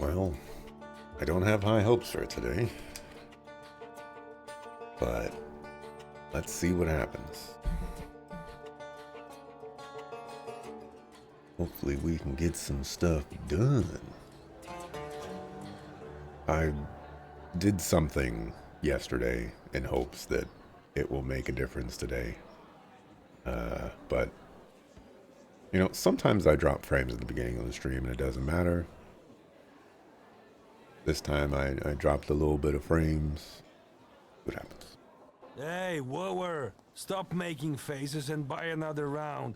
Well, I don't have high hopes for today, but let's see what happens. Hopefully we can get some stuff done. I did something yesterday in hopes that it will make a difference today. But, you know, sometimes I drop frames at the beginning of the stream and it doesn't matter. This time I dropped a little bit of frames. What happens? Hey, whoa! Stop making faces and buy another round.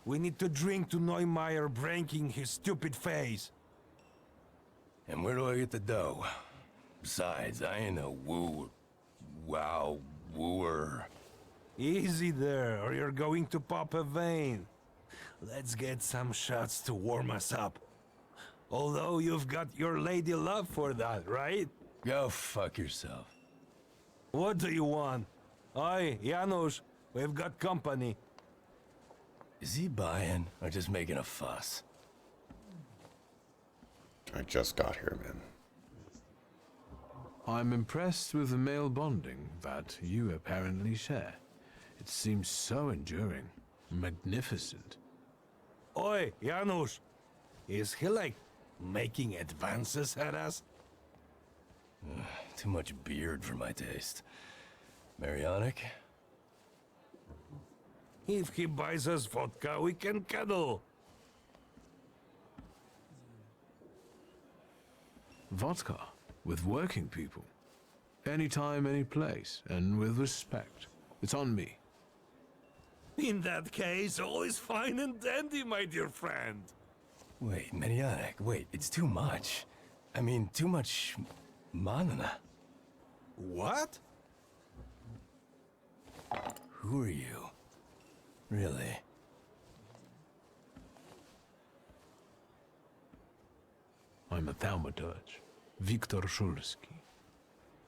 We need to drink to Neumeier breaking his stupid face. And where do I get the dough? Besides, I ain't a wooer. Easy there, or you're going to pop a vein. Let's get some shots to warm us up. Although you've got your lady love for that, right? Go fuck yourself. What do you want? Oi, Janusz, we've got company. Is he buying or just making a fuss? I just got here, man. I'm impressed with the male bonding that you apparently share. It seems so enduring, magnificent. Oi, Janusz, is he like making advances at us? Too much beard for my taste. Marionic? If he buys us vodka, we can cuddle. Vodka, with working people. Anytime, any place, and with respect. It's on me. In that case, all is fine and dandy, my dear friend. Wait, Marionic, wait, it's too much. I mean, too much manana. What? Who are you? Really? I'm a Thaumaturge, Viktor Szulski.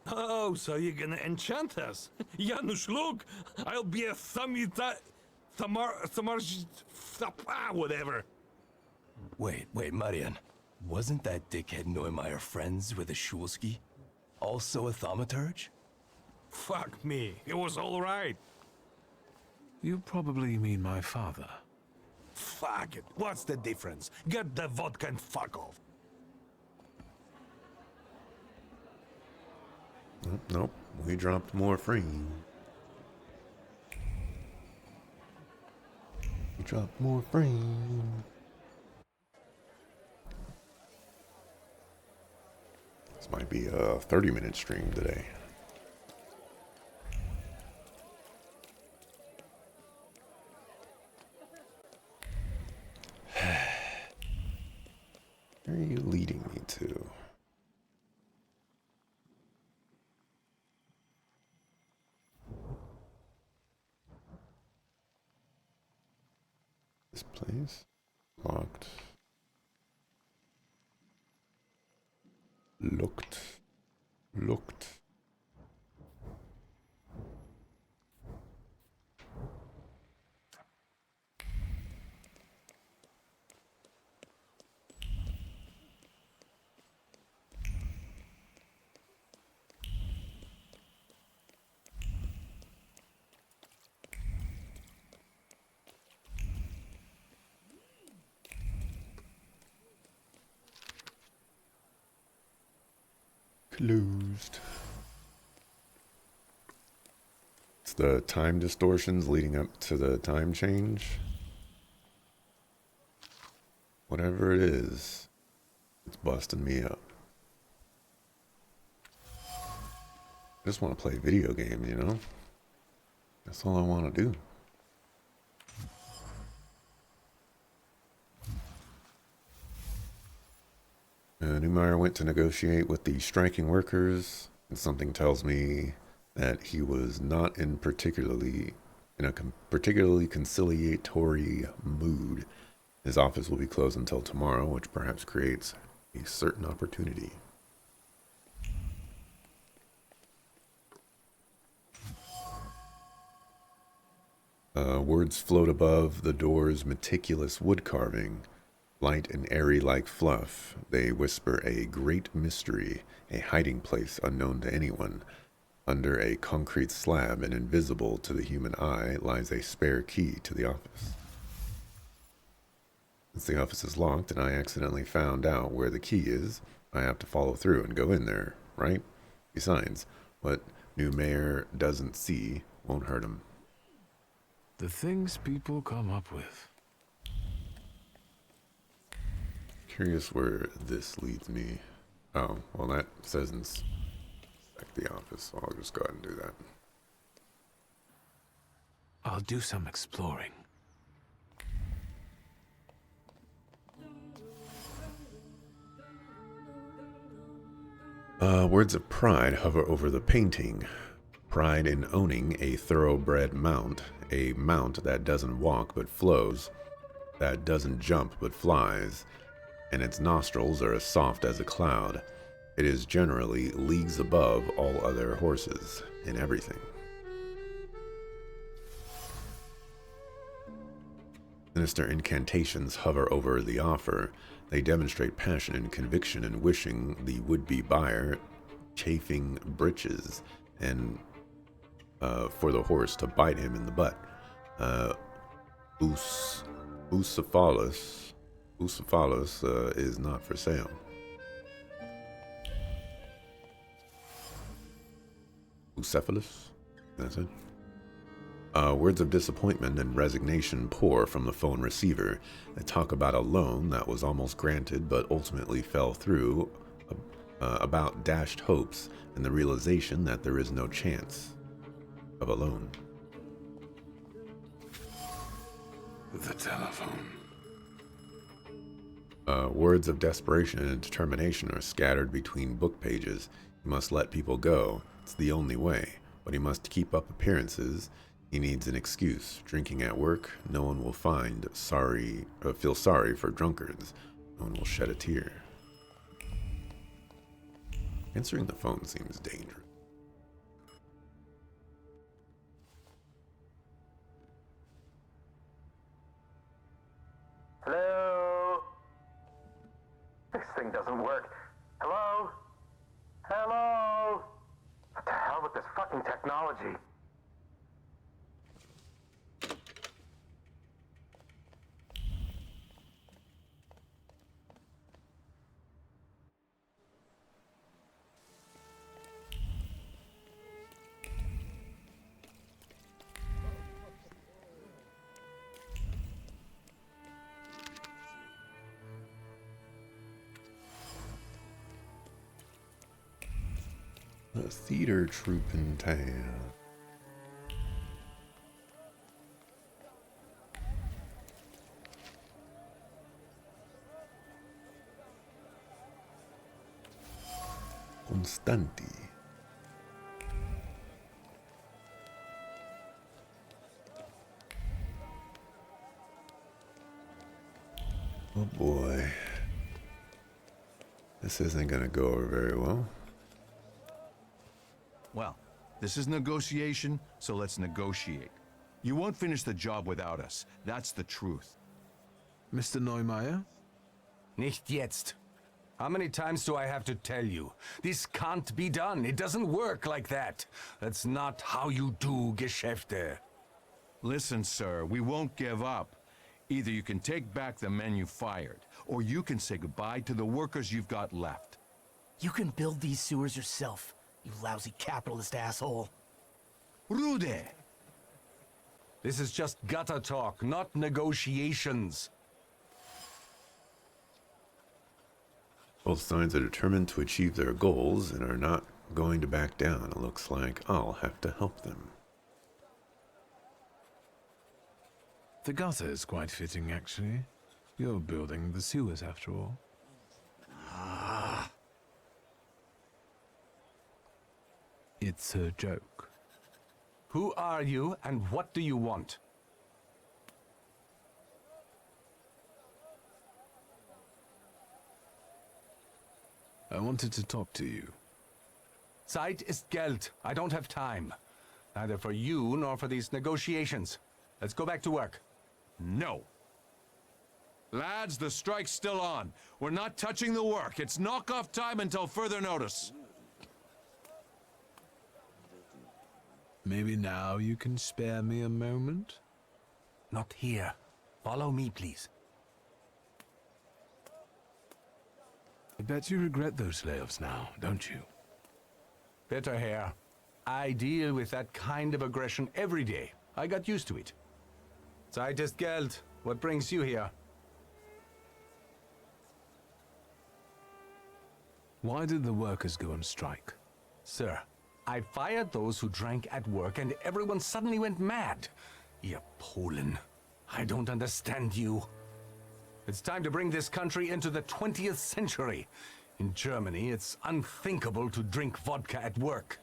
Oh, so you're gonna enchant us? Janusz, look! I'll be a whatever. Wait, Marian. Wasn't that dickhead Neumeier friends with a Szulski? Also a Thaumaturge? Fuck me, it was alright. You probably mean my father. Fuck it, what's the difference? Get the vodka and fuck off. Nope, we dropped more frame. We dropped more frame. This might be a 30-minute stream today. Where are you leading me to? This place? Locked. Looked. Closed. It's the time distortions leading up to the time change. Whatever it is, it's busting me up. I just want to play video games, you know? That's all I want to do. Neumeier went to negotiate with the striking workers, and something tells me that he was not in a particularly conciliatory mood. His office will be closed until tomorrow, which perhaps creates a certain opportunity. Words float above the door's meticulous wood carving. Light and airy like fluff, they whisper a great mystery, a hiding place unknown to anyone. Under a concrete slab and invisible to the human eye lies a spare key to the office. Since the office is locked and I accidentally found out where the key is, I have to follow through and go in there, right? Besides, what new mayor doesn't see won't hurt him. The things people come up with. Curious where this leads me. Oh, well that says inspect the office, so I'll just go ahead and do that. I'll do some exploring. Words of pride hover over the painting. Pride in owning a thoroughbred mount, a mount that doesn't walk but flows, that doesn't jump but flies, and its nostrils are as soft as a cloud. It is generally leagues above all other horses in everything. Sinister incantations hover over the offer. They demonstrate passion and conviction in wishing the would-be buyer chafing breeches and for the horse to bite him in the butt. Bucephalus is not for sale. Bucephalus? That's it. Words of disappointment and resignation pour from the phone receiver. They talk about a loan that was almost granted but ultimately fell through, about dashed hopes and the realization that there is no chance of a loan. The telephone. Words of desperation and determination are scattered between book pages. He must let people go. It's the only way, but he must keep up appearances. He needs an excuse. Drinking at work, no one will feel sorry for drunkards. No one will shed a tear. Answering the phone seems dangerous. Hello? This thing doesn't work. Hello? Hello? What the hell with this fucking technology? A theater troupe in town. Constanti. Oh boy. This isn't gonna go over very well. Well, this is negotiation, so let's negotiate. You won't finish the job without us. That's the truth. Mr. Neumeier? Nicht jetzt. How many times do I have to tell you? This can't be done. It doesn't work like that. That's not how you do Geschäfte. Listen, sir, we won't give up. Either you can take back the men you fired, or you can say goodbye to the workers you've got left. You can build these sewers yourself, you lousy capitalist asshole. Rude! This is just gutter talk, not negotiations. Both sides are determined to achieve their goals and are not going to back down. It looks like I'll have to help them. The gutter is quite fitting, actually. You're building the sewers, after all. It's a joke. Who are you and what do you want? I wanted to talk to you. Zeit ist Geld. I don't have time. Neither for you nor for these negotiations. Let's go back to work. No! Lads, the strike's still on. We're not touching the work. It's knock-off time until further notice. Maybe now you can spare me a moment? Not here. Follow me, please. I bet you regret those layoffs now, don't you? Bitter hair. I deal with that kind of aggression every day. I got used to it. Zeit ist Geld. What brings you here? Why did the workers go on strike? Sir, I fired those who drank at work and everyone suddenly went mad. You Polen. I don't understand you. It's time to bring this country into the 20th century. In Germany, it's unthinkable to drink vodka at work.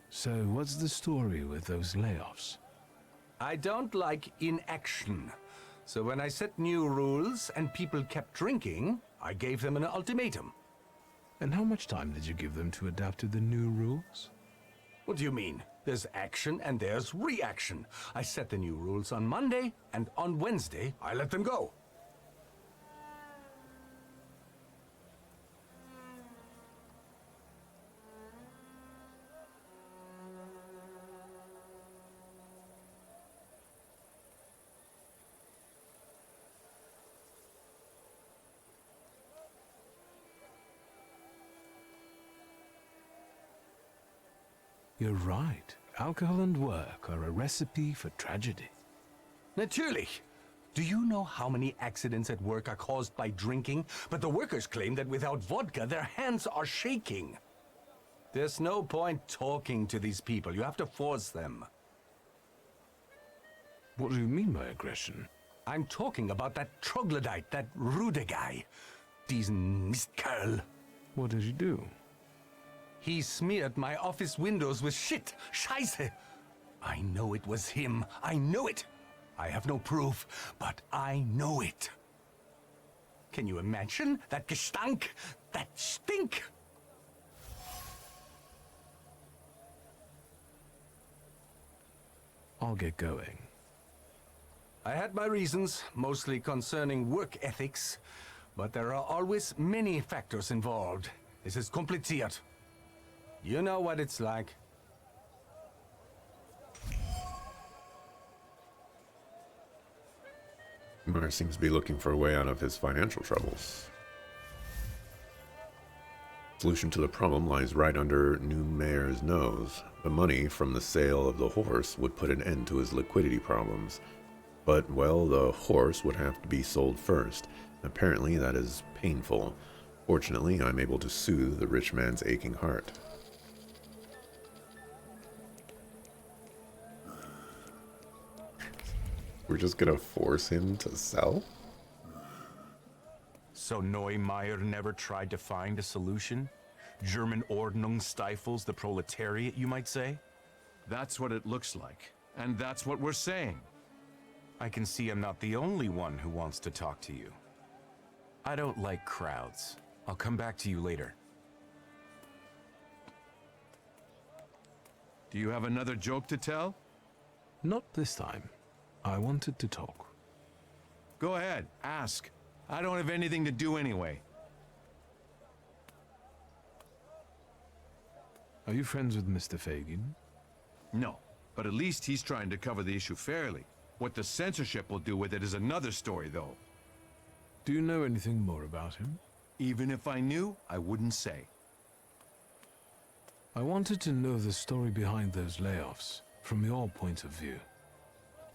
So what's the story with those layoffs? I don't like inaction. So when I set new rules and people kept drinking, I gave them an ultimatum. And how much time did you give them to adapt to the new rules? What do you mean? There's action and there's reaction. I set the new rules on Monday, and on Wednesday, I let them go. You're right. Alcohol and work are a recipe for tragedy. Natürlich. Do you know how many accidents at work are caused by drinking? But the workers claim that without vodka, their hands are shaking. There's no point talking to these people. You have to force them. What do you mean by aggression? I'm talking about that troglodyte, that Rude guy. Diesen Mistkerl. What did you do? He smeared my office windows with shit. Scheiße. I know it was him. I know it. I have no proof, but I know it. Can you imagine that Gestank? That stink? I'll get going. I had my reasons, mostly concerning work ethics, but there are always many factors involved. This is kompliziert. You know what it's like. Mayer seems to be looking for a way out of his financial troubles. Solution to the problem lies right under new Mayer's nose. The money from the sale of the horse would put an end to his liquidity problems. But, well, the horse would have to be sold first. Apparently that is painful. Fortunately, I'm able to soothe the rich man's aching heart. We're just gonna force him to sell? So Neumeier never tried to find a solution? German Ordnung stifles the proletariat, you might say? That's what it looks like. And that's what we're saying. I can see I'm not the only one who wants to talk to you. I don't like crowds. I'll come back to you later. Do you have another joke to tell? Not this time. I wanted to talk. Go ahead, ask. I don't have anything to do anyway. Are you friends with Mr. Fagin? No, but at least he's trying to cover the issue fairly. What the censorship will do with it is another story, though. Do you know anything more about him? Even if I knew, I wouldn't say. I wanted to know the story behind those layoffs, from your point of view.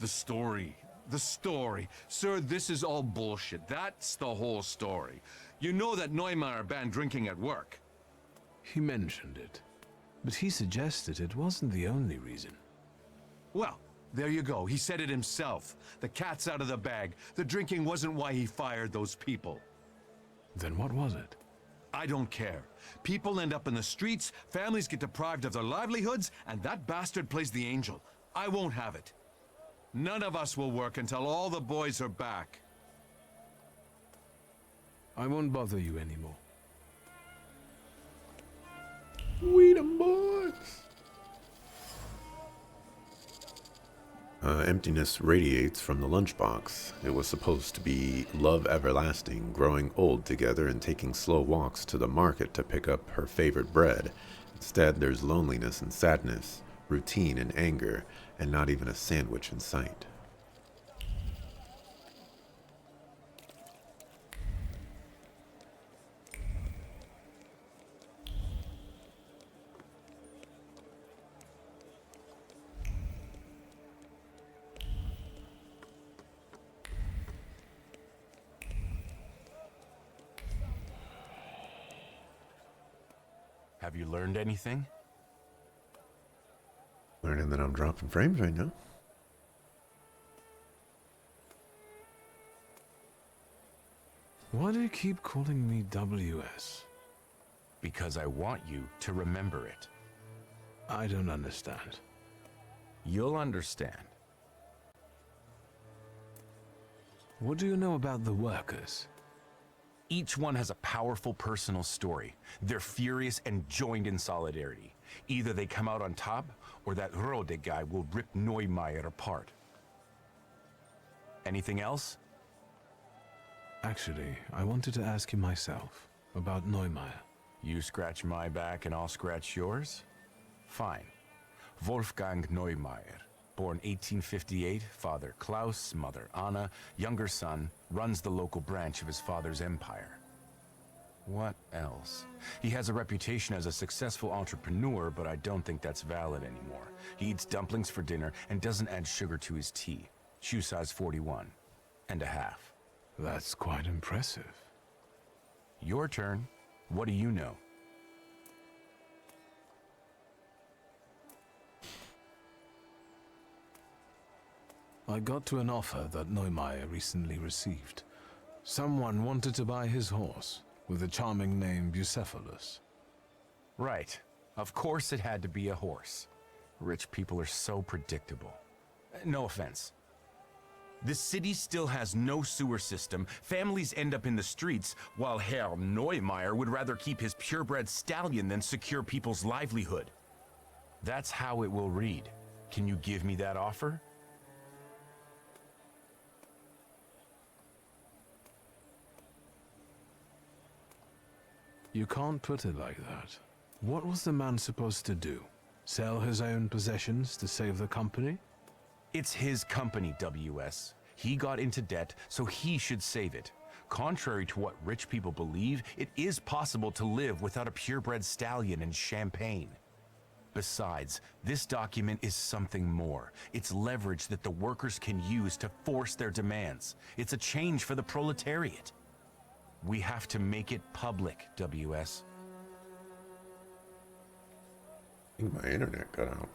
The story. The story. Sir, this is all bullshit. That's the whole story. You know that Neumeier banned drinking at work. He mentioned it, but he suggested it wasn't the only reason. Well, there you go. He said it himself. The cat's out of the bag. The drinking wasn't why he fired those people. Then what was it? I don't care. People end up in the streets, families get deprived of their livelihoods, and that bastard plays the angel. I won't have it. None of us will work until all the boys are back. I won't bother you anymore. We the boys. Emptiness radiates from the lunchbox. It was supposed to be love everlasting, growing old together and taking slow walks to the market to pick up her favorite bread. Instead, there's loneliness and sadness, routine and anger, and not even a sandwich in sight. Have you learned anything? Learning that I'm dropping frames right now. Why do you keep calling me WS? Because I want you to remember it. I don't understand. You'll understand. What do you know about the workers? Each one has a powerful personal story. They're furious and joined in solidarity. Either they come out on top, or that Rode guy will rip Neumeier apart. Anything else? Actually, I wanted to ask you myself about Neumeier. You scratch my back and I'll scratch yours? Fine. Wolfgang Neumeier, born 1858, father Klaus, mother Anna, younger son, runs the local branch of his father's empire. What else? He has a reputation as a successful entrepreneur, but I don't think that's valid anymore. He eats dumplings for dinner and doesn't add sugar to his tea. Shoe size 41 and a half. That's quite impressive. Your turn. What do you know? I got to an offer that Neumeier recently received. Someone wanted to buy his horse, with a charming name Bucephalus. Right. Of course it had to be a horse. Rich people are so predictable. No offense. The city still has no sewer system, families end up in the streets, while Herr Neumeier would rather keep his purebred stallion than secure people's livelihood. That's how it will read. Can you give me that offer? You can't put it like that. What was the man supposed to do? Sell his own possessions to save the company? It's his company, WS. He got into debt, so he should save it. Contrary to what rich people believe, it is possible to live without a purebred stallion and champagne. Besides, this document is something more. It's leverage that the workers can use to force their demands. It's a change for the proletariat. We have to make it public, WS. I think my internet cut out.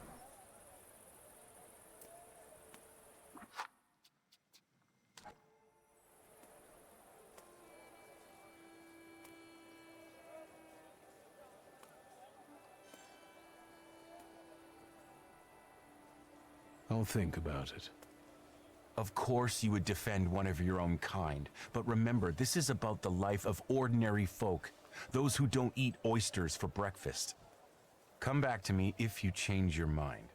I'll think about it. Of course you would defend one of your own kind, but remember, this is about the life of ordinary folk, those who don't eat oysters for breakfast. Come back to me if you change your mind.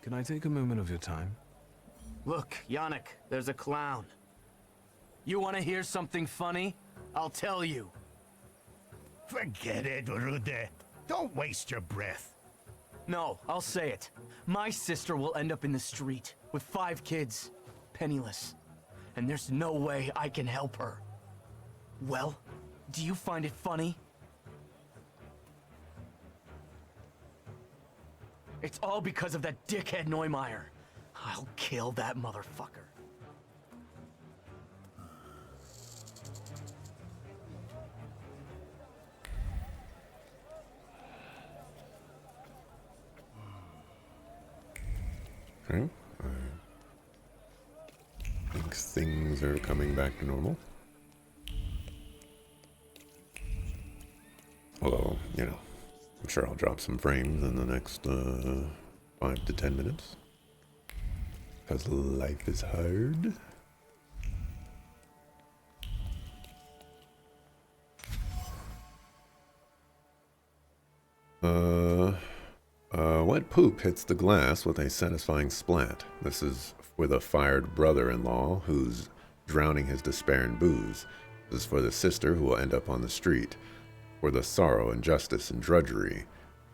Can I take a moment of your time? Look, Yannick, there's a clown. You want to hear something funny? I'll tell you. Forget it, Rude. Don't waste your breath. No, I'll say it. My sister will end up in the street with 5 kids, penniless. And there's no way I can help her. Well, do you find it funny? It's all because of that dickhead Neumeier. I'll kill that motherfucker. Okay. I think things are coming back to normal. Although, you know, I'm sure I'll drop some frames in the next 5 to 10 minutes. Because life is hard. Wet poop hits the glass with a satisfying splat. This is with a fired brother-in-law who's drowning his despair in booze. This is for the sister who will end up on the street. For the sorrow, injustice, and drudgery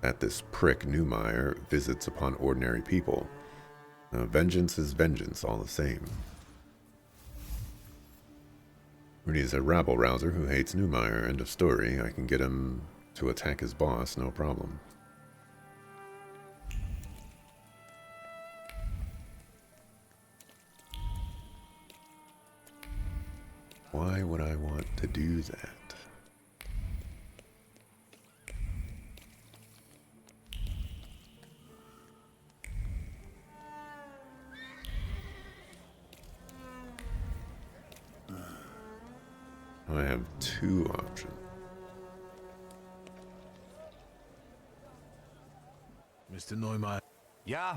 that this prick Neumeier visits upon ordinary people. Vengeance is vengeance all the same. Rudy is a rabble-rouser who hates Neumeier. End of story. I can get him to attack his boss, no problem. Why would I want to do that? I have two options. Mr. Neumeier. Yeah?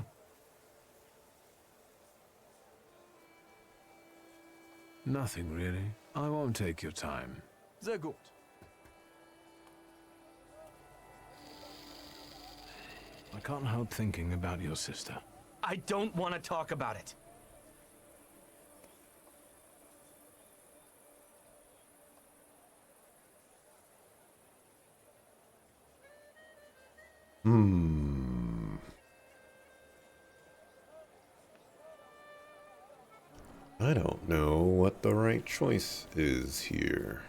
Nothing really. I won't take your time. Sehr gut. I can't help thinking about your sister. I don't want to talk about it. I don't know what the right choice is here.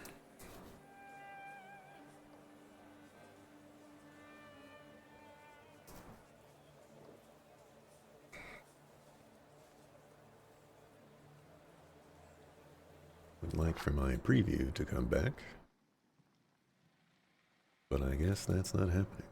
Would like for my preview to come back, but I guess that's not happening.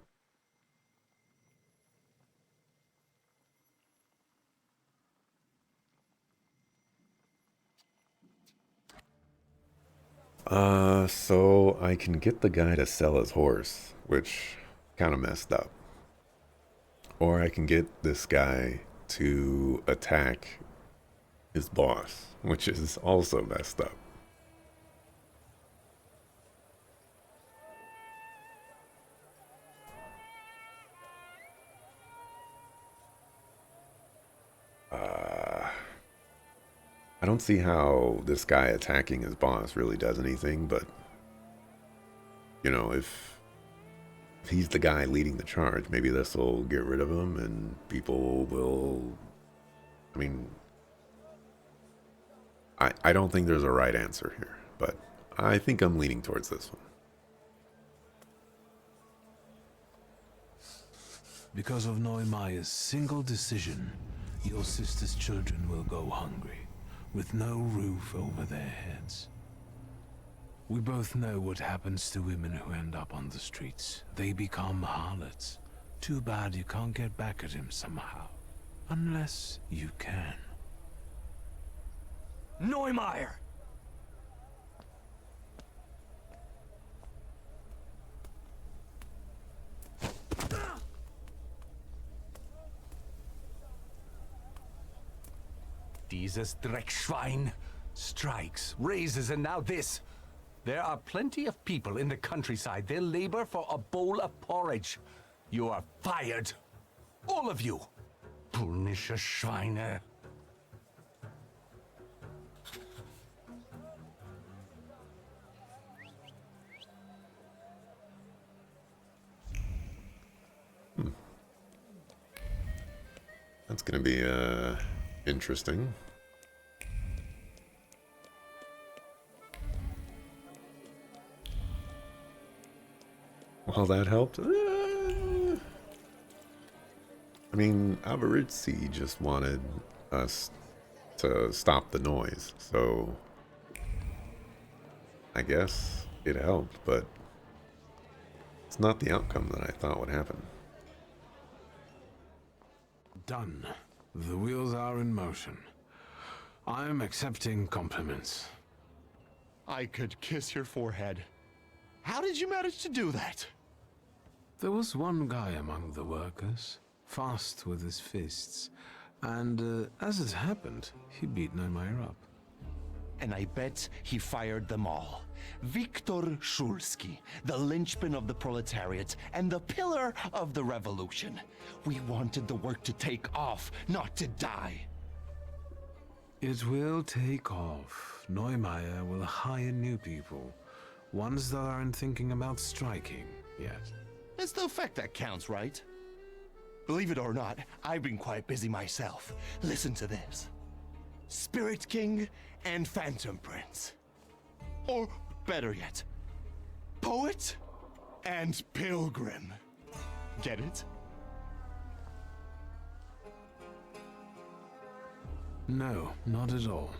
So I can get the guy to sell his horse, which kind of messed up. Or I can get this guy to attack his boss, which is also messed up. I don't see how this guy attacking his boss really does anything, but, you know, if he's the guy leading the charge, maybe this will get rid of him and people will, I mean, I don't think there's a right answer here, but I think I'm leaning towards this one. Because of Neumeier's single decision, your sister's children will go hungry, with no roof over their heads. We both know what happens to women who end up on the streets. They become harlots. Too bad you can't get back at him somehow. Unless you can. Neumeier! Dieses Dreckschwein strikes, raises, and now this. There are plenty of people in the countryside. They'll labor for a bowl of porridge. You are fired. All of you. Polnische Schweine. That's gonna be, interesting. Well, that helped. I mean, Avaritsi just wanted us to stop the noise, so I guess it helped, but it's not the outcome that I thought would happen. Done. The wheels are in motion. I'm accepting compliments. I could kiss your forehead. How did you manage to do that? There was one guy among the workers, fast with his fists, And as it happened, he beat Neumeier up. And I bet he fired them all. Viktor Szulski, the linchpin of the proletariat and the pillar of the revolution. We wanted the work to take off, not to die. It will take off. Neumeier will hire new people, ones that aren't thinking about striking yet. It's the effect that counts, right? Believe it or not, I've been quite busy myself. Listen to this. Spirit King and Phantom Prince. Or better yet, Poet and Pilgrim. Get it? No, not at all.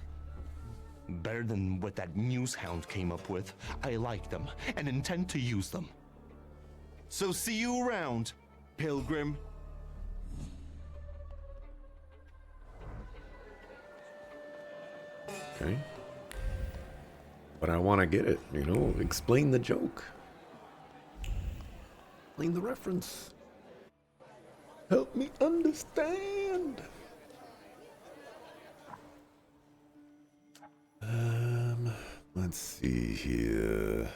Better than what that news hound came up with. I like them and intend to use them. So see you around, Pilgrim. Okay. But I want to get it, you know? Explain the joke. Explain the reference. Help me understand. Let's see here.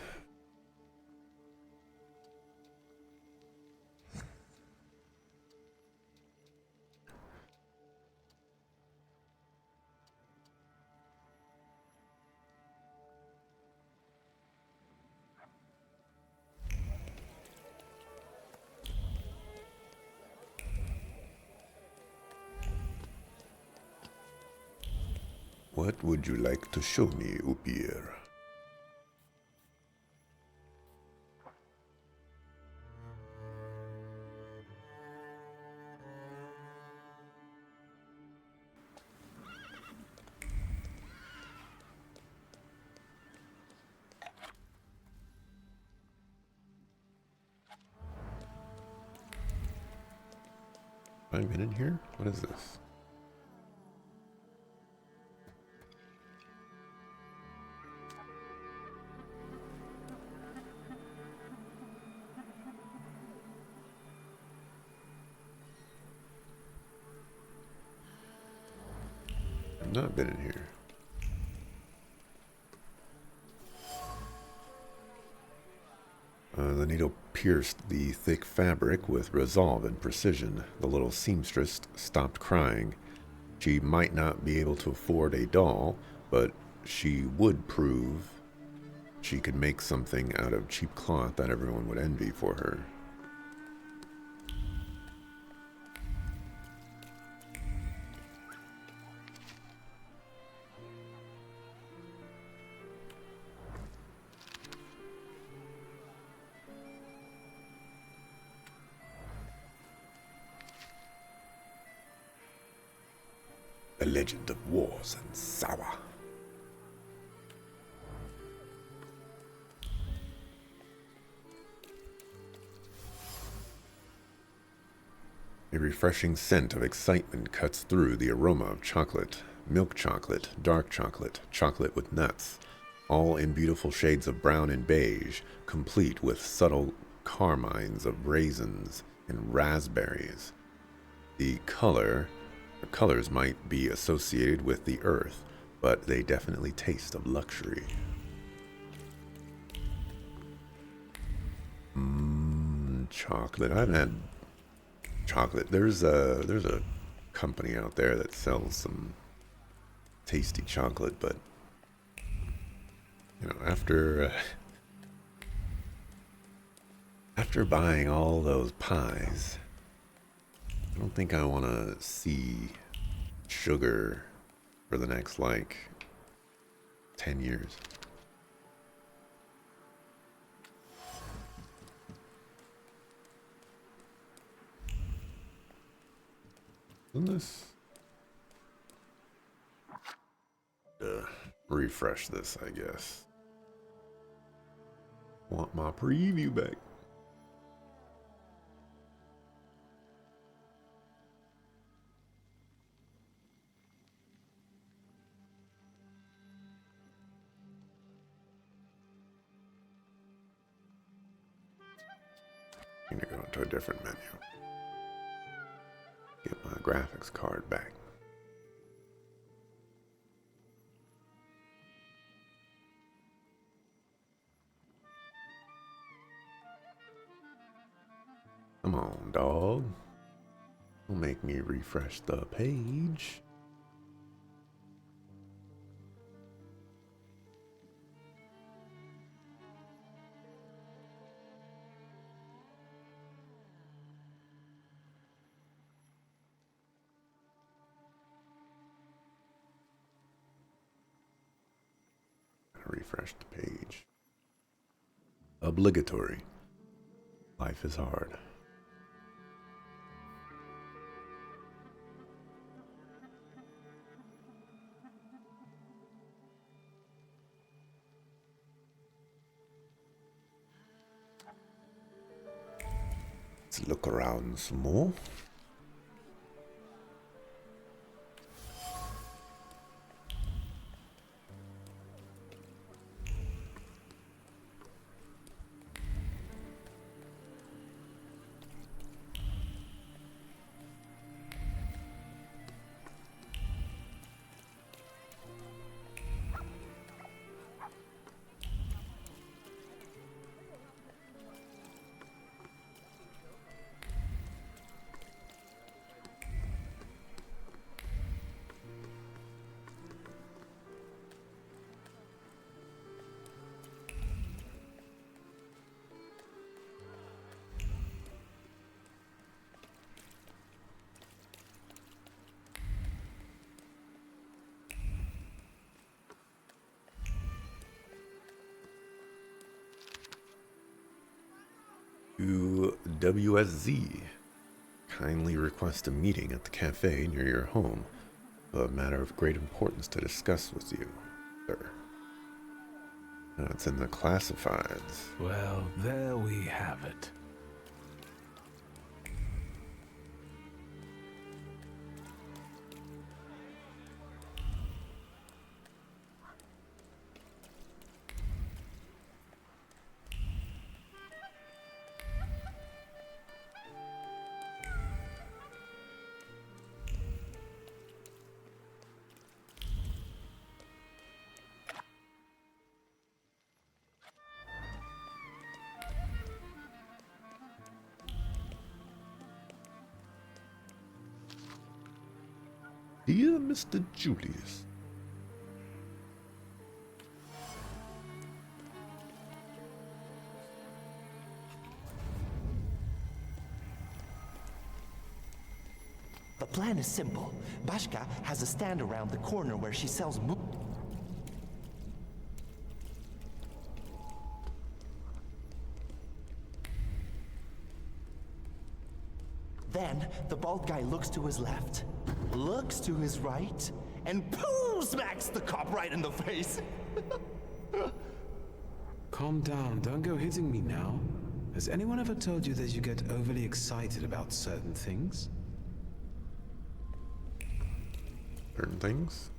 What would you like to show me, Upir? Have I been in here? What is this? I've not been in here. The needle pierced the thick fabric with resolve and precision. The little seamstress stopped crying. She might not be able to afford a doll, but she would prove she could make something out of cheap cloth that everyone would envy for her. The legend of wars and sour. A refreshing scent of excitement cuts through the aroma of chocolate. Milk chocolate, dark chocolate, chocolate with nuts, all in beautiful shades of brown and beige, complete with subtle carmines of raisins and raspberries. The colors might be associated with the earth, but they definitely taste of luxury. Chocolate. I haven't had chocolate. There's a company out there that sells some tasty chocolate, but you know, after buying all those pies, I don't think I want to see sugar for the next, like, 10 years. Isn't this? Refresh this, I guess. Want my preview back. I'm gonna go into a different menu. Get my graphics card back. Come on, dog. Don't make me refresh the page. Refresh the page. Obligatory. Life is hard. Let's look around some more. To WSZ, kindly request a meeting at the cafe near your home. A matter of great importance to discuss with you, sir. It's in the classifieds. Well, there we have it. Dear Mr. Julius. The plan is simple. Bashka has a stand around the corner where she sells Then, the bald guy looks to his left, looks to his right, and pooh, smacks the cop right in the face. Calm down, don't go hitting me now. Has anyone ever told you that you get overly excited about certain things? Certain things?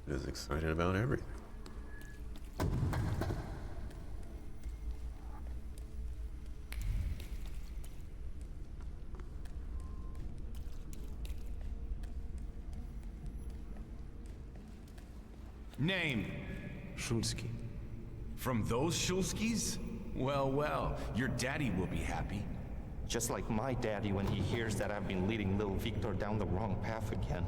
Is excited about everything. Name? Shulsky. From those Shulskis? Well, well, your daddy will be happy. Just like my daddy when he hears that I've been leading little Victor down the wrong path again.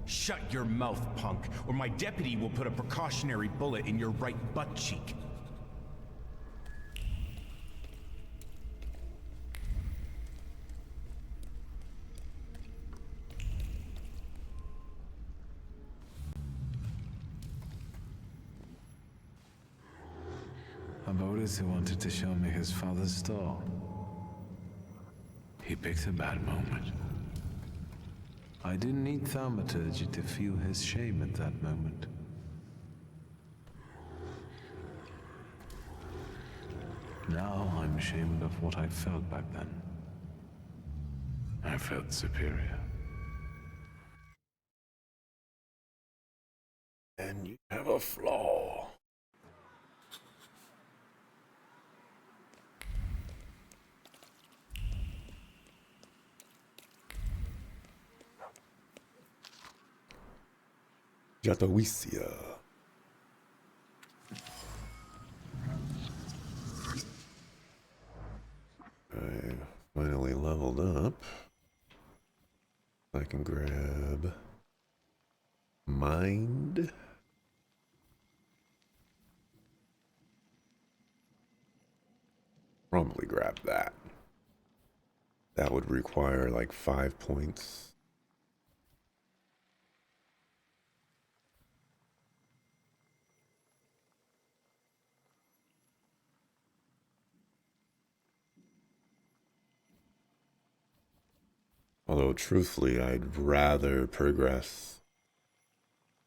Shut your mouth, punk, or my deputy will put a precautionary bullet in your right butt cheek. Abolis wanted to show me his father's store. He picked a bad moment. I didn't need Thaumaturge to feel his shame at that moment. Now I'm ashamed of what I felt back then. I felt superior. And you have a flaw. Jatawicia. I finally leveled up. I can grab Mind. Probably grab that. That would require like 5 points. Although, truthfully, I'd rather progress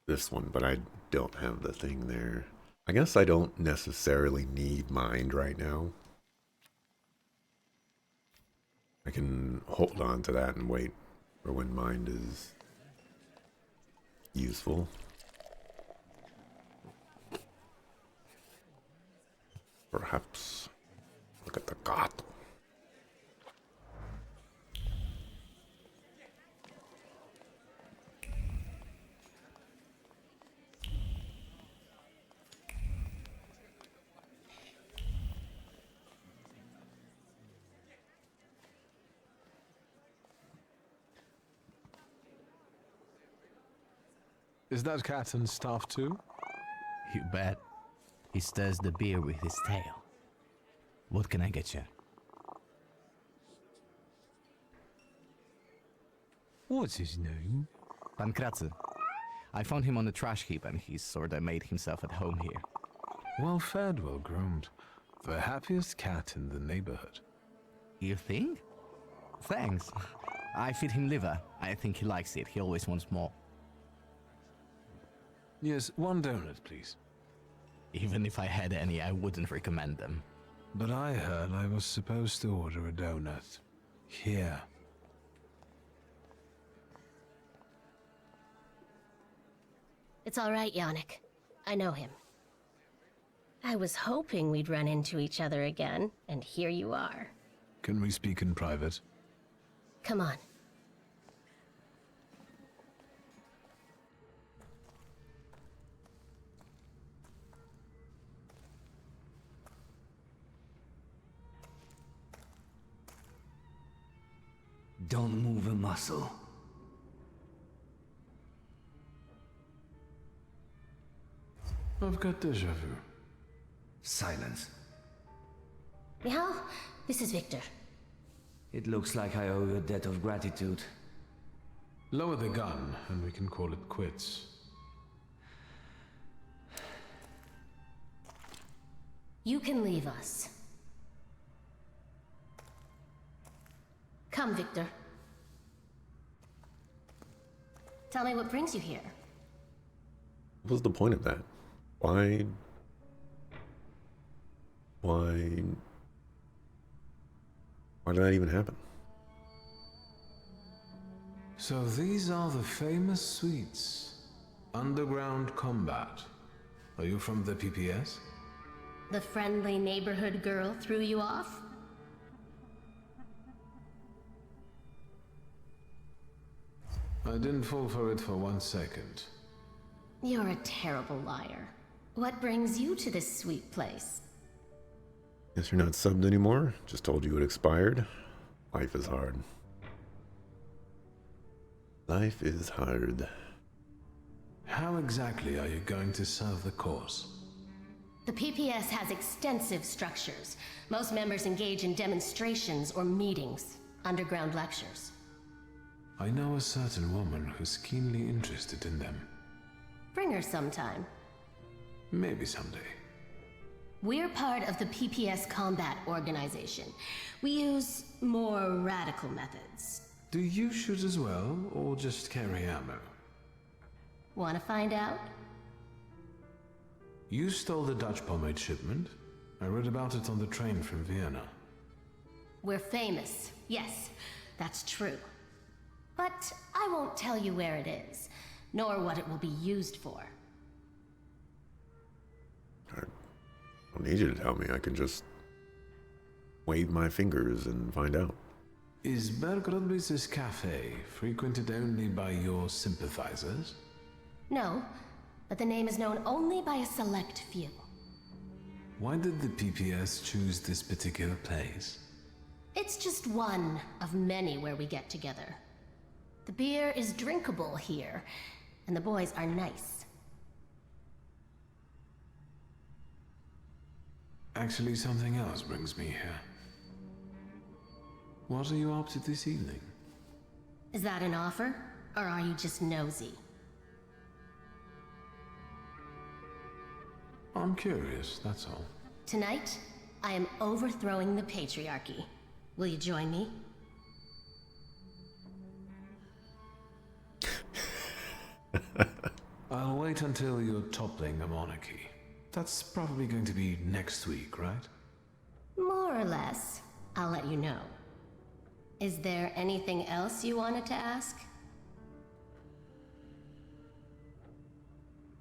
this one, but I don't have the thing there. I guess I don't necessarily need Mind right now. I can hold on to that and wait for when Mind is useful. Perhaps look at the gato. Is that Catton's staff too? You bet. He stirs the beer with his tail. What can I get you? What's his name? Pankratze. I found him on the trash heap and he's sorta made himself at home here. Well fed, well groomed. The happiest cat in the neighborhood. You think? Thanks. I feed him liver. I think he likes it. He always wants more. Yes, one donut, please. Even if I had any, I wouldn't recommend them. But I heard I was supposed to order a donut. Here. It's all right, Yannick. I know him. I was hoping we'd run into each other again, and here you are. Can we speak in private? Come on. Don't move a muscle. I've got déjà vu. Silence. Meow, this is Victor. It looks like I owe you a debt of gratitude. Lower the gun, and we can call it quits. You can leave us. Come, Victor. Tell me what brings you here. What was the point of that? Why did that even happen? So these are the famous suites. Underground combat. Are you from the PPS? The friendly neighborhood girl threw you off? I didn't fall for it for 1 second. You're a terrible liar. What brings you to this sweet place? Guess you're not subbed anymore? Just told you it expired. Life is hard. Life is hard. How exactly are you going to serve the cause? The PPS has extensive structures. Most members engage in demonstrations or meetings, underground lectures. I know a certain woman who's keenly interested in them. Bring her sometime. Maybe someday. We're part of the PPS Combat Organization. We use more radical methods. Do you shoot as well, or just carry ammo? Want to find out? You stole the Dutch pomade shipment. I read about it on the train from Vienna. We're famous. Yes, that's true. But I won't tell you where it is, nor what it will be used for. I don't need you to tell me. I can just wave my fingers and find out. Is Berg Rodriguez's cafe frequented only by your sympathizers? No, but the name is known only by a select few. Why did the PPS choose this particular place? It's just one of many where we get together. The beer is drinkable here, and the boys are nice. Actually, something else brings me here. What are you up to this evening? Is that an offer, or are you just nosy? I'm curious, that's all. Tonight, I am overthrowing the patriarchy. Will you join me? I'll wait until you're toppling a monarchy. That's probably going to be next week, right? More or less. I'll let you know. Is there anything else you wanted to ask?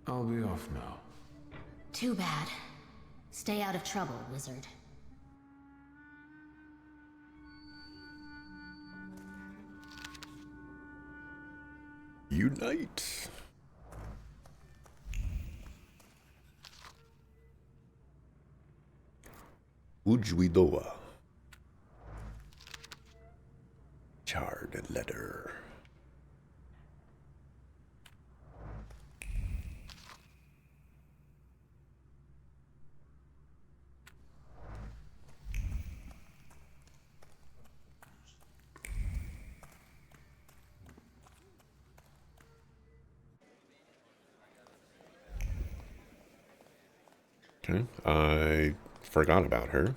I'll be off now. Too bad. Stay out of trouble, wizard. Unite. Ujwidoa. Charred letter. Okay, I forgot about her.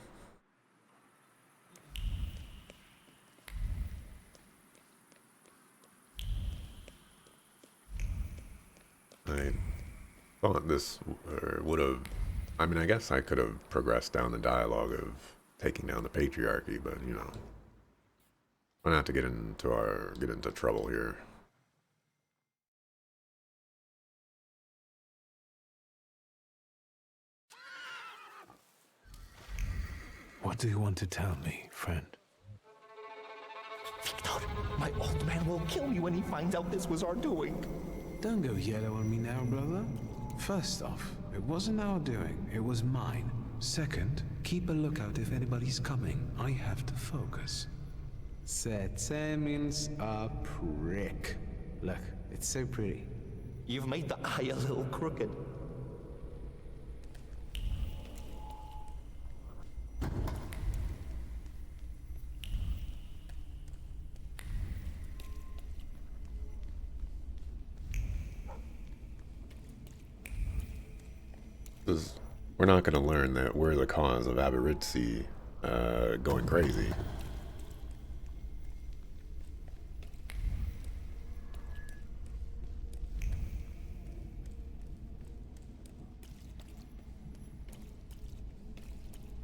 I thought this would have... I mean, I guess I could have progressed down the dialogue of taking down the patriarchy, but, you know... I'm gonna have to get into trouble here. What do you want to tell me, friend? Victor, my old man will kill me when he finds out this was our doing. Don't go yellow on me now, brother. First off, it wasn't our doing, it was mine. Second, keep a lookout if anybody's coming. I have to focus. Setsemin's a prick. Look, it's so pretty. You've made the eye a little crooked. We're not going to learn that we're the cause of Aberritsi going crazy.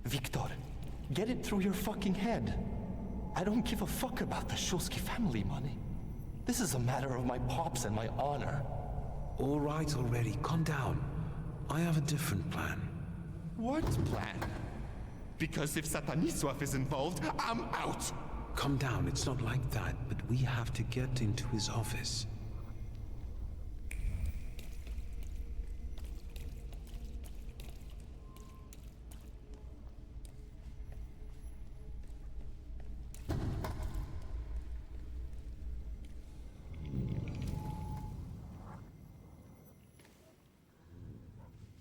Victor, get it through your fucking head. I don't give a fuck about the Shulsky family money. This is a matter of my pops and my honor. All right already, calm down. I have a different plan. What plan? Because if Sataniswaf is involved, I'm out! Calm down, it's not like that, but we have to get into his office.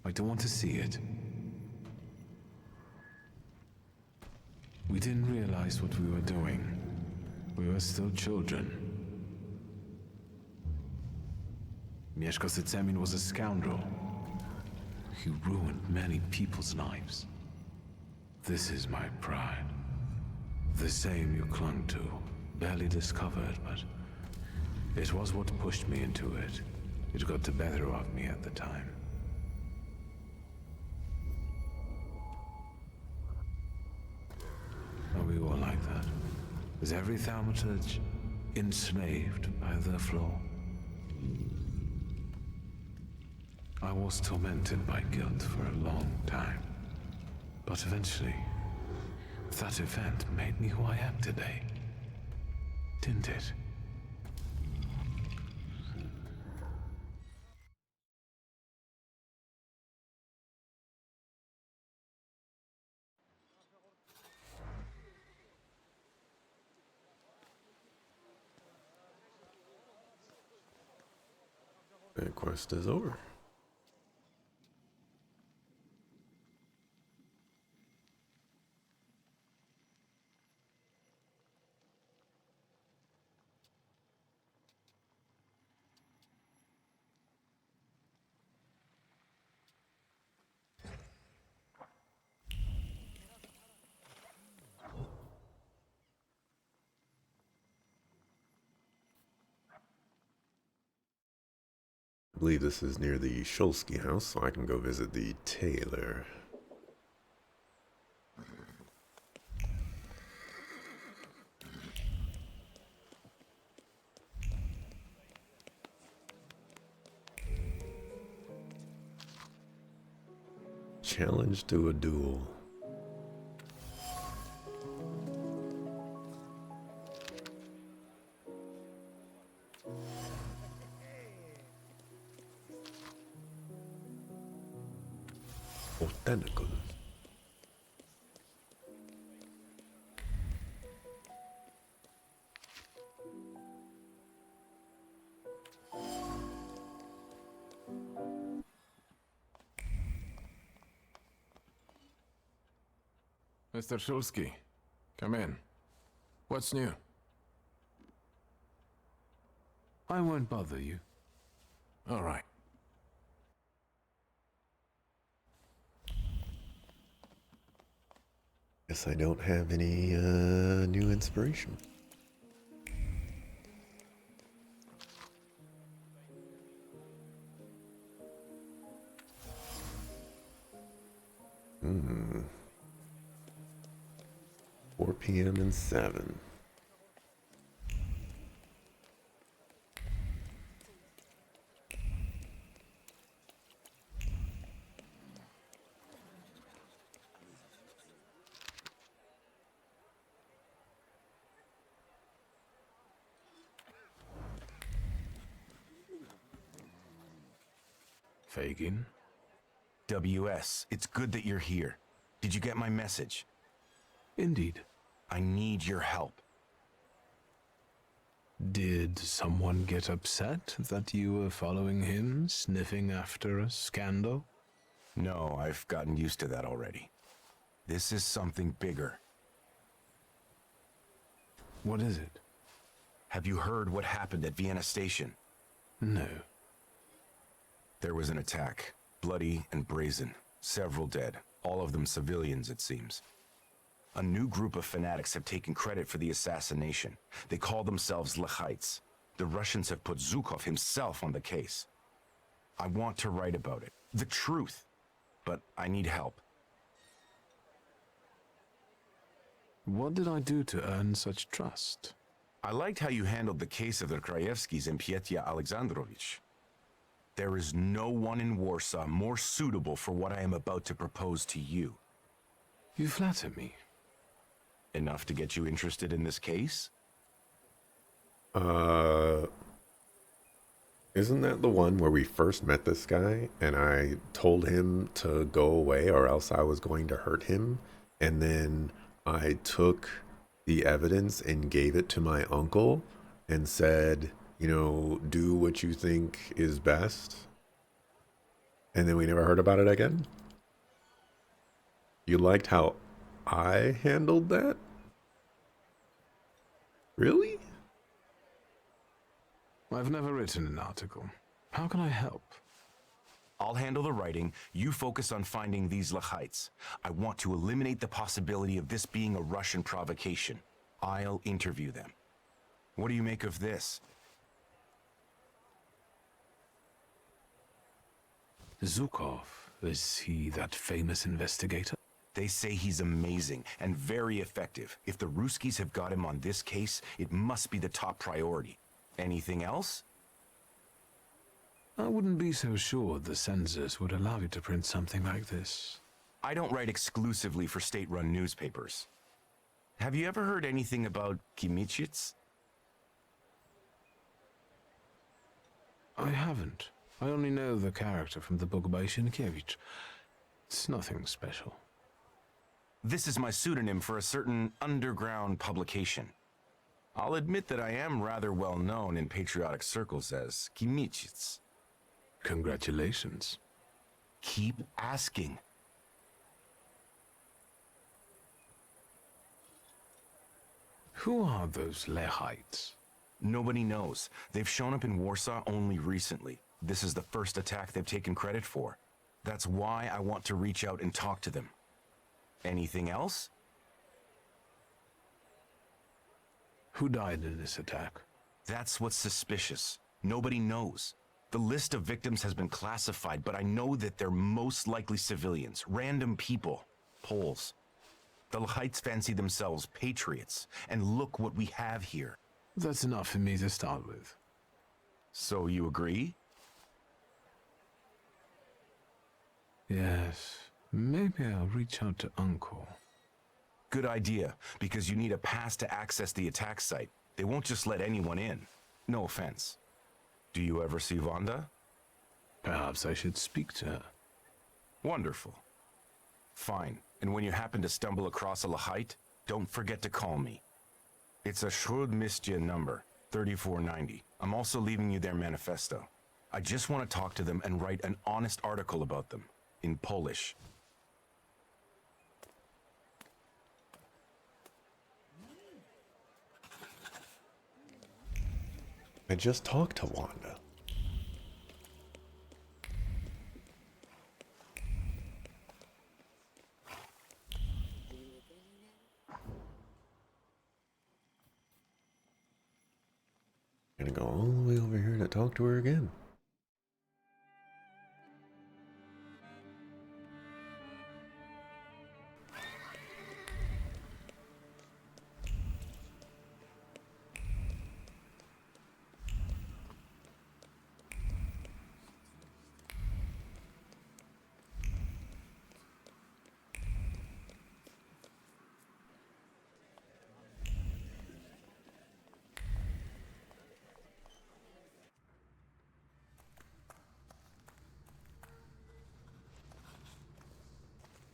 I don't want to see it. We didn't realize what we were doing. We were still children. Mieszko Setsemin was a scoundrel. He ruined many people's lives. This is my pride. The same you clung to, barely discovered, but it was what pushed me into it. It got the better of me at the time. Are we all like that? Is every Thaumaturge enslaved by the flaw? I was tormented by guilt for a long time. But eventually, that event made me who I am today. Didn't it? quest is over. I believe this is near the Shulsky house, so I can go visit the tailor. Challenge to a duel. Botanical. Mr. Shulsky, come in. What's new? I won't bother you. All right. Guess I don't have any new inspiration. Hmm. 4 p.m. and 7. Fagin? WS, it's good that you're here. Did you get my message? Indeed. I need your help. Did someone get upset that you were following him, sniffing after a scandal? No, I've gotten used to that already. This is something bigger. What is it? Have you heard what happened at Vienna Station? No. There was an attack. Bloody and brazen. Several dead. All of them civilians, it seems. A new group of fanatics have taken credit for the assassination. They call themselves Lechites. The Russians have put Zhukov himself on the case. I want to write about it. The truth. But I need help. What did I do to earn such trust? I liked how you handled the case of the Krajewskis and Pietya Alexandrovich. There is no one in Warsaw more suitable for what I am about to propose to you. You flatter me. Enough to get you interested in this case? Isn't that the one where we first met this guy and I told him to go away or else I was going to hurt him? And then I took the evidence and gave it to my uncle and said, you know, do what you think is best. And then we never heard about it again? You liked how I handled that? Really? I've never written an article. How can I help? I'll handle the writing. You focus on finding these Lechites. I want to eliminate the possibility of this being a Russian provocation. I'll interview them. What do you make of this? Zhukov, is he that famous investigator? They say he's amazing and very effective. If the Ruskies have got him on this case, it must be the top priority. Anything else? I wouldn't be so sure the censors would allow you to print something like this. I don't write exclusively for state-run newspapers. Have you ever heard anything about Kimichits? I haven't. I only know the character from the book by Sienkiewicz. It's nothing special. This is my pseudonym for a certain underground publication. I'll admit that I am rather well known in patriotic circles as Kimichits. Congratulations. Keep asking. Who are those Lehites? Nobody knows. They've shown up in Warsaw only recently. This is the first attack they've taken credit for. That's why I want to reach out and talk to them. Anything else? Who died in this attack? That's what's suspicious. Nobody knows. The list of victims has been classified, but I know that they're most likely civilians, random people, Poles. The Lehites fancy themselves patriots, and look what we have here. That's enough for me to start with. So you agree? Yes, maybe I'll reach out to Uncle. Good idea, because you need a pass to access the attack site. They won't just let anyone in. No offense. Do you ever see Wanda? Perhaps I should speak to her. Wonderful. Fine. And when you happen to stumble across a Lehite, don't forget to call me. It's a Śródmieście number, 3490. I'm also leaving you their manifesto. I just want to talk to them and write an honest article about them, in Polish. I just talked to Wanda. Gonna go all the way over here to talk to her again.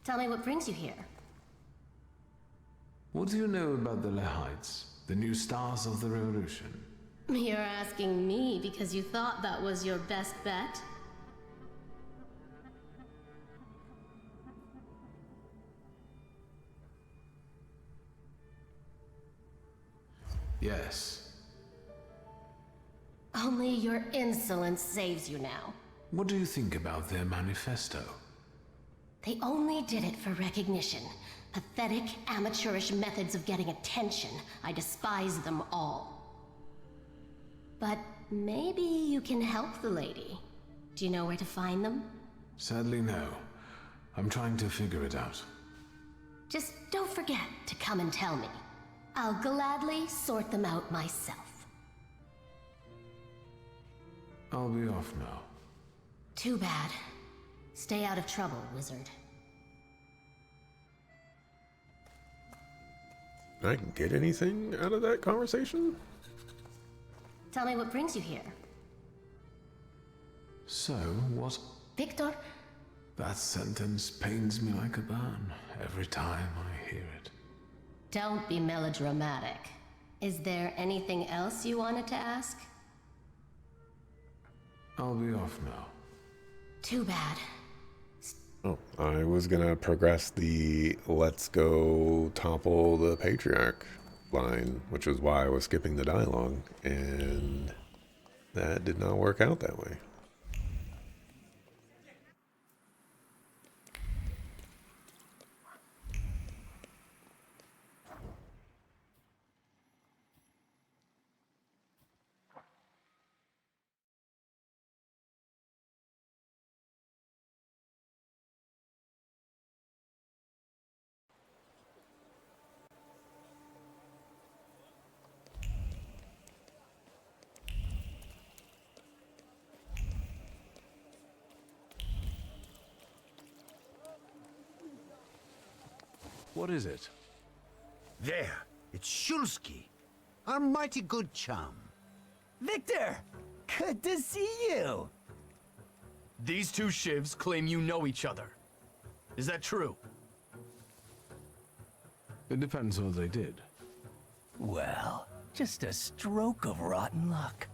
Tell me what brings you here. What do you know about the Lehites, the new stars of the revolution? You're asking me because you thought that was your best bet? Yes. Only your insolence saves you now. What do you think about their manifesto? They only did it for recognition. Pathetic, amateurish methods of getting attention. I despise them all. But maybe you can help the lady. Do you know where to find them? Sadly, no. I'm trying to figure it out. Just don't forget to come and tell me. I'll gladly sort them out myself. I'll be off now. Too bad. Stay out of trouble, wizard. Did I get anything out of that conversation? Tell me what brings you here. So, what? Victor? That sentence pains me like a burn every time I hear it. Don't be melodramatic. Is there anything else you wanted to ask? I'll be off now. Too bad. Oh, I was gonna progress the let's go topple the patriarch line, which is why I was skipping the dialogue, and that did not work out that way. What is it? There, it's Shulsky, our mighty good chum. Victor! Good to see you! These two shivs claim you know each other. Is that true? It depends what they did. Well, just a stroke of rotten luck.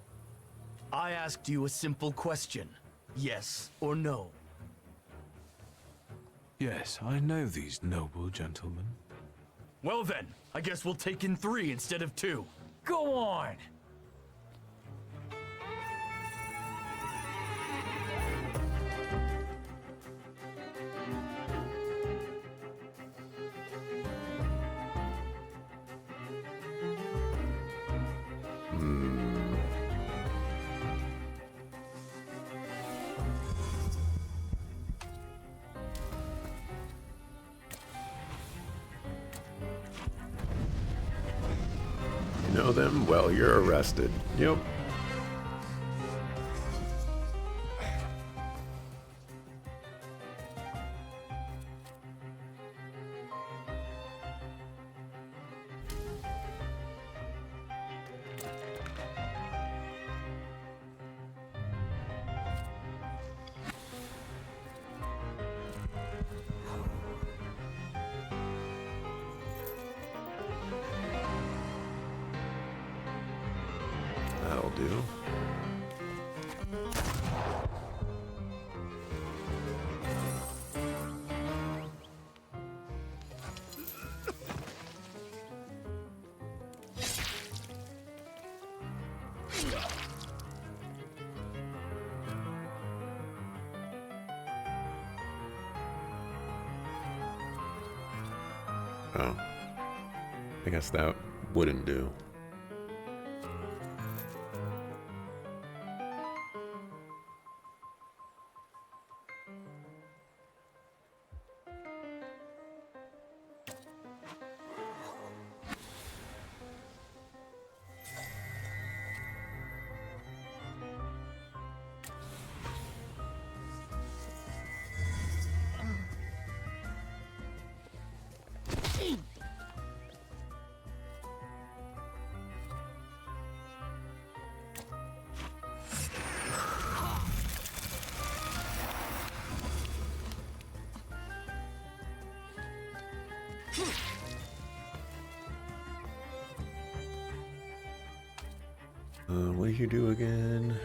I asked you a simple question. Yes or no? Yes, I know these noble gentlemen. Well then, I guess we'll take in 3 instead of 2. Go on! You know them? Well, you're arrested. Yep. That'll do. Oh. I guess that wouldn't do. What do you do again?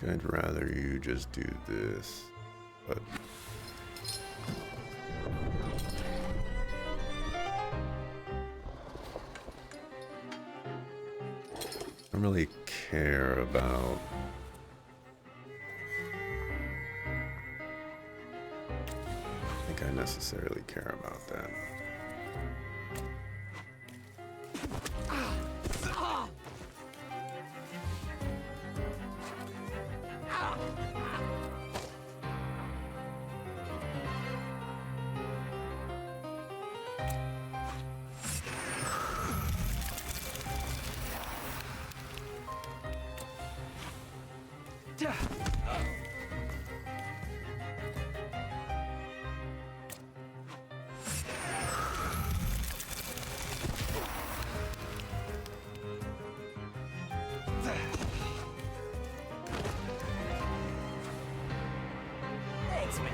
I'd rather you just do this, but I don't really care about I necessarily care about that.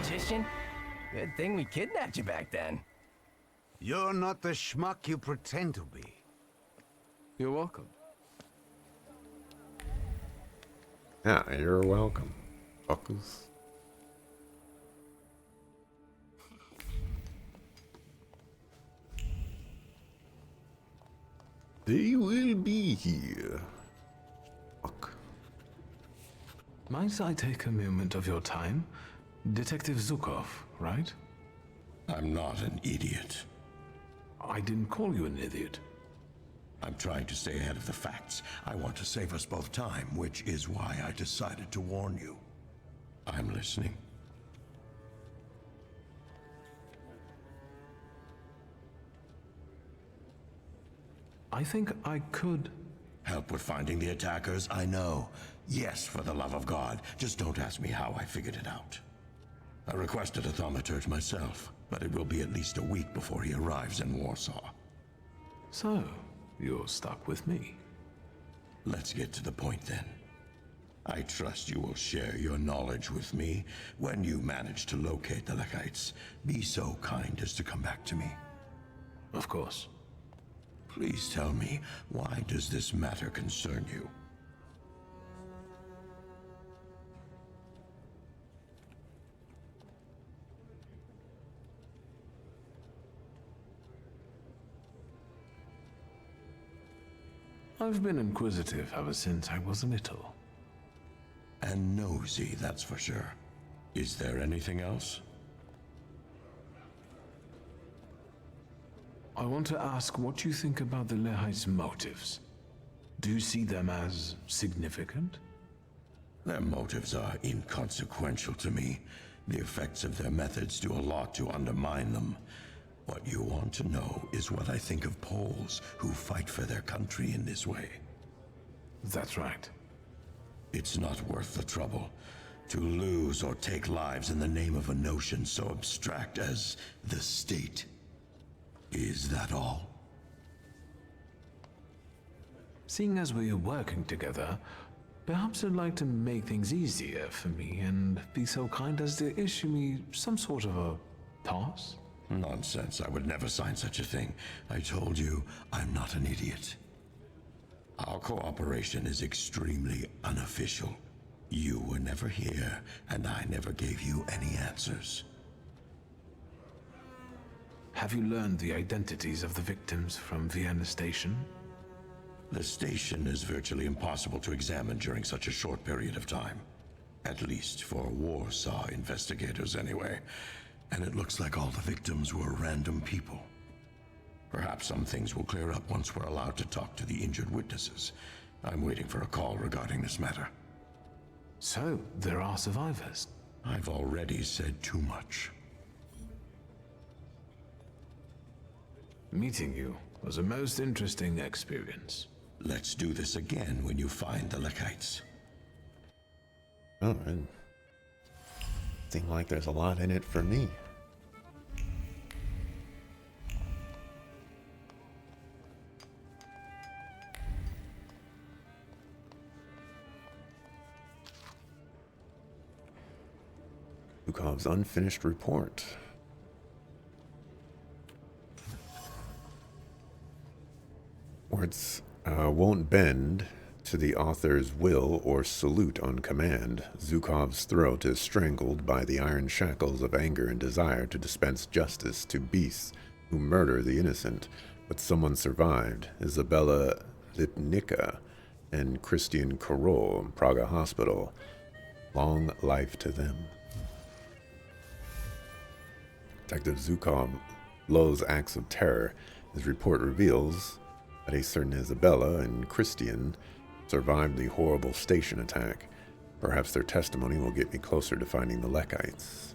Magician. Good thing we kidnapped you back then. You're not the schmuck you pretend to be. You're welcome. Yeah, you're welcome, fuckers. They will be here. Fuck. Might I take a moment of your time? Detective Zukov, right? I'm not an idiot. I didn't call you an idiot. I'm trying to stay ahead of the facts. I want to save us both time, which is why I decided to warn you. I'm listening. I think I could... Help with finding the attackers? I know. Yes, for the love of God. Just don't ask me how I figured it out. I requested a Thaumaturge myself, but it will be at least a week before he arrives in Warsaw. So, you're stuck with me. Let's get to the point then. I trust you will share your knowledge with me when you manage to locate the Lechites. Be so kind as to come back to me. Of course. Please tell me, why does this matter concern you? I've been inquisitive ever since I was little. And nosy, that's for sure. Is there anything else? I want to ask what you think about the Lehites' motives. Do you see them as significant? Their motives are inconsequential to me. The effects of their methods do a lot to undermine them. What you want to know is what I think of Poles who fight for their country in this way. That's right. It's not worth the trouble to lose or take lives in the name of a notion so abstract as the state. Is that all? Seeing as we are working together, perhaps you'd like to make things easier for me and be so kind as to issue me some sort of a pass? Nonsense. I would never sign such a thing. I told you, I'm not an idiot. Our cooperation is extremely unofficial. You were never here, and I never gave you any answers. Have you learned the identities of the victims from Vienna Station? The station is virtually impossible to examine during such a short period of time. At least for Warsaw investigators, anyway. And it looks like all the victims were random people. Perhaps some things will clear up once we're allowed to talk to the injured witnesses. I'm waiting for a call regarding this matter. So, there are survivors? I've already said too much. Meeting you was a most interesting experience. Let's do this again when you find the Lekites. Oh, and seems like there's a lot in it for me. Zukov's unfinished report. Words won't bend to the author's will or salute on command. Zukov's throat is strangled by the iron shackles of anger and desire to dispense justice to beasts who murder the innocent. But someone survived. Isabella Lipnicka and Christian Korol in Praga Hospital. Long life to them. Detective Zukov loathes acts of terror. His report reveals that a certain Isabella and Christian survived the horrible station attack. Perhaps their testimony will get me closer to finding the Lekites.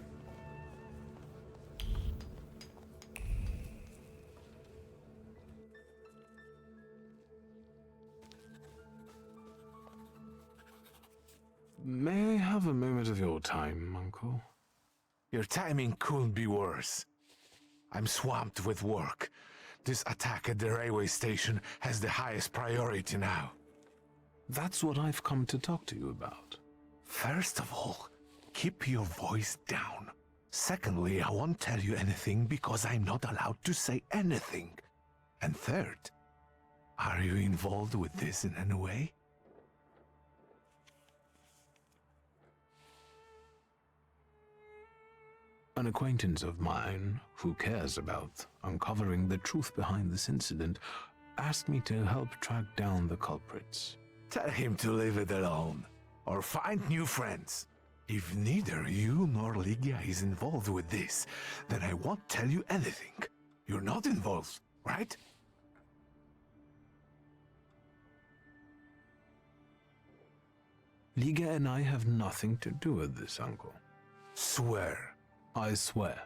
May I have a moment of your time, Uncle? Your timing couldn't be worse. I'm swamped with work. This attack at the railway station has the highest priority now. That's what I've come to talk to you about. First of all, keep your voice down. Secondly, I won't tell you anything because I'm not allowed to say anything. And third, are you involved with this in any way? An acquaintance of mine, who cares about uncovering the truth behind this incident, asked me to help track down the culprits. Tell him to leave it alone, or find new friends. If neither you nor Ligia is involved with this, then I won't tell you anything. You're not involved, right? Liga and I have nothing to do with this, Uncle. Swear. I swear.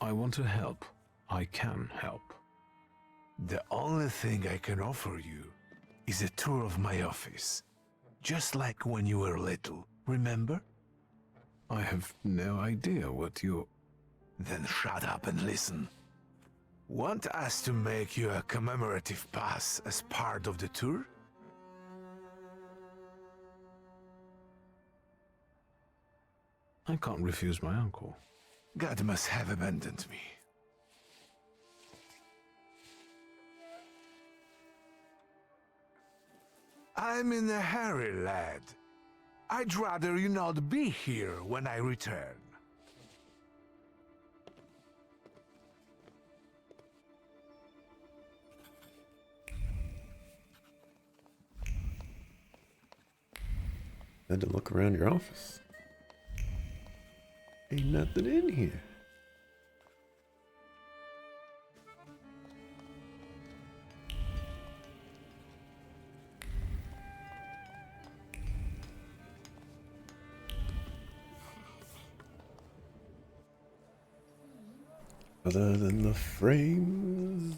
I want to help. I can help. The only thing I can offer you is a tour of my office. Just like when you were little, remember? I have no idea what you... Then shut up and listen. Want us to make you a commemorative pass as part of the tour? I can't refuse my uncle. God must have abandoned me. I'm in a hurry, lad. I'd rather you not be here when I return. Had to look around your office. Ain't nothing in here. Other than the frames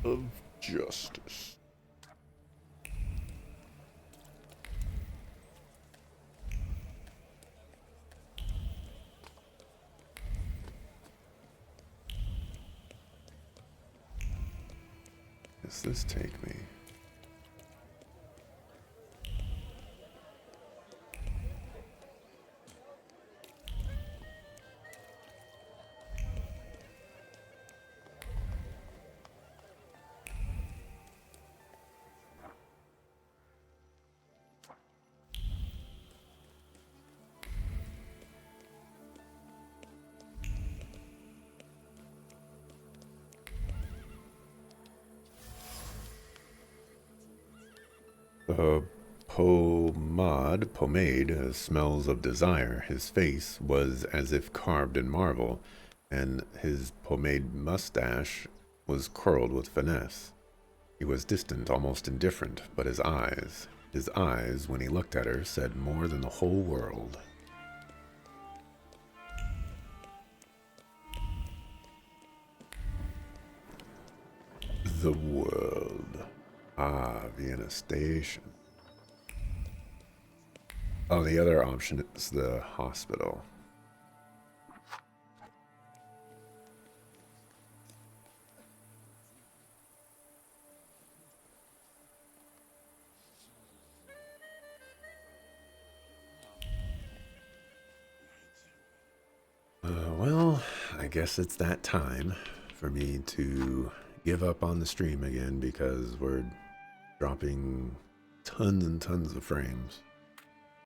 of justice. Does this take me? Pomade smells of desire. His face was as if carved in marble, and his pomade mustache was curled with finesse. He was distant, almost indifferent, but his eyes, when he looked at her, said more than the whole world. The world. Ah, Vienna Station. Oh, the other option is the hospital. Well, I guess it's that time for me to give up on the stream again because we're dropping tons and tons of frames.